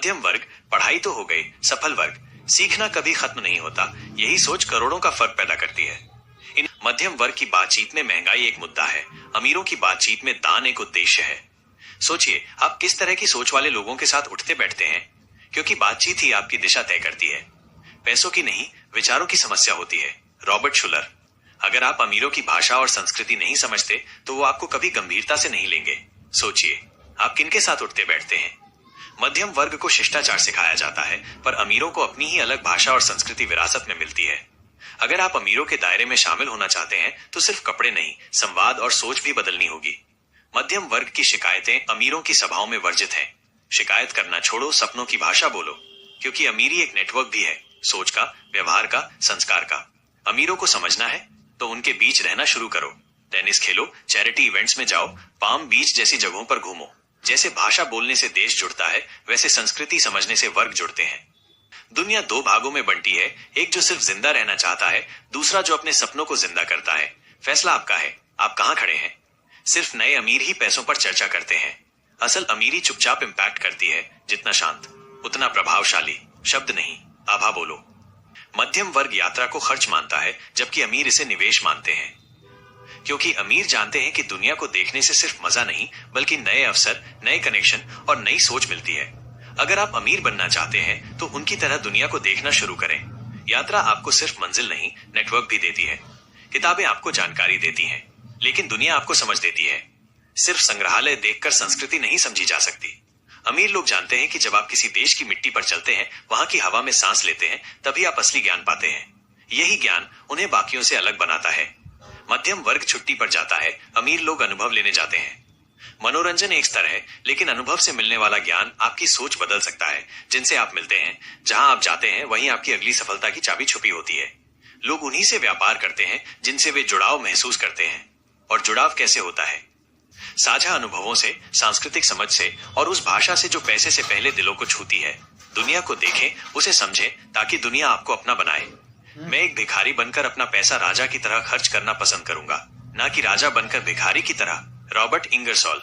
मध्यम वर्ग, पढ़ाई तो हो गई, सफल वर्ग, सीखना कभी खत्म नहीं होता, यही सोच करोड़ों का फर्क पैदा करती है। इन मध्यम वर्ग की बातचीत में महंगाई एक मुद्दा है, अमीरों की बातचीत में दान एक उद्देश्य है। सोचिए आप किस तरह की सोच वाले लोगों के साथ उठते बैठते हैं, क्योंकि बातचीत ही आपकी दिशा तय करती है। पैसों की नहीं, विचारों की समस्या होती है। Robert Schuler. अगर आप अमीरों की भाषा और संस्कृति नहीं समझते तो वो आपको कभी गंभीरता से नहीं लेंगे। सोचिए आप किनके साथ उठते बैठते हैं। मध्यम वर्ग को शिष्टाचार सिखाया जाता है, पर अमीरों को अपनी ही अलग भाषा और संस्कृति विरासत में मिलती है। अगर आप अमीरों के दायरे में शामिल होना चाहते हैं तो सिर्फ कपड़े नहीं, संवाद और सोच भी बदलनी होगी। मध्यम वर्ग की शिकायतें अमीरों की सभाओं में वर्जित हैं। शिकायत करना छोड़ो, सपनों की भाषा बोलो, क्योंकि अमीरी एक नेटवर्क भी है, सोच का, व्यवहार का, संस्कार का। अमीरों को समझना है तो उनके बीच रहना शुरू करो। टेनिस खेलो, चैरिटी इवेंट्स में जाओ, पाम बीच जैसी जगहों पर घूमो। जैसे भाषा बोलने से देश जुड़ता है, वैसे संस्कृति समझने से वर्ग जुड़ते हैं। दुनिया दो भागों में बंटी है, एक जो सिर्फ जिंदा रहना चाहता है, दूसरा जो अपने सपनों को जिंदा करता है। फैसला आपका है, आप कहां खड़े हैं। सिर्फ नए अमीर ही पैसों पर चर्चा करते हैं। असल अमीरी चुपचाप इंपैक्ट करती है, जितना शांत उतना प्रभावशाली। शब्द नहीं, आभा बोलो। मध्यम वर्ग यात्रा को खर्च मानता है, जबकि अमीर इसे निवेश मानते हैं, क्योंकि अमीर जानते हैं कि दुनिया को देखने से सिर्फ मजा नहीं, बल्कि नए अवसर, नए कनेक्शन और नई सोच मिलती है। अगर आप अमीर बनना चाहते हैं तो उनकी तरह दुनिया को देखना शुरू करें। यात्रा आपको सिर्फ मंजिल नहीं, नेटवर्क भी देती है। किताबें आपको जानकारी देती हैं, लेकिन दुनिया आपको समझ देती है। सिर्फ संग्रहालय देखकर संस्कृति नहीं समझी जा सकती। अमीर लोग जानते हैं कि जब आप किसी देश की मिट्टी पर चलते हैं, वहां की हवा में सांस लेते हैं, तभी आप असली ज्ञान पाते हैं। यही ज्ञान उन्हें बाकियों से अलग बनाता है। मध्यम वर्ग छुट्टी पर जाता है, अमीर लोग अनुभव लेने जाते हैं। मनोरंजन एक स्तर है, लेकिन अनुभव से मिलने वाला ज्ञान आपकी सोच बदल सकता है। जिनसे आप मिलते हैं, जहां आप जाते हैं, वहीं आपकी अगली सफलता की चाबी छुपी होती है। लोग उन्हीं से व्यापार करते हैं जिनसे वे जुड़ाव महसूस करते हैं। और जुड़ाव कैसे होता है? साझा अनुभवों से, सांस्कृतिक समझ से और उस भाषा से जो पैसे से पहले दिलों को छूती है। दुनिया को देखें, उसे समझें, ताकि दुनिया आपको अपना बनाए। मैं एक भिखारी बनकर अपना पैसा राजा की तरह खर्च करना पसंद करूंगा, ना कि राजा बनकर भिखारी की तरह। Robert Ingersoll.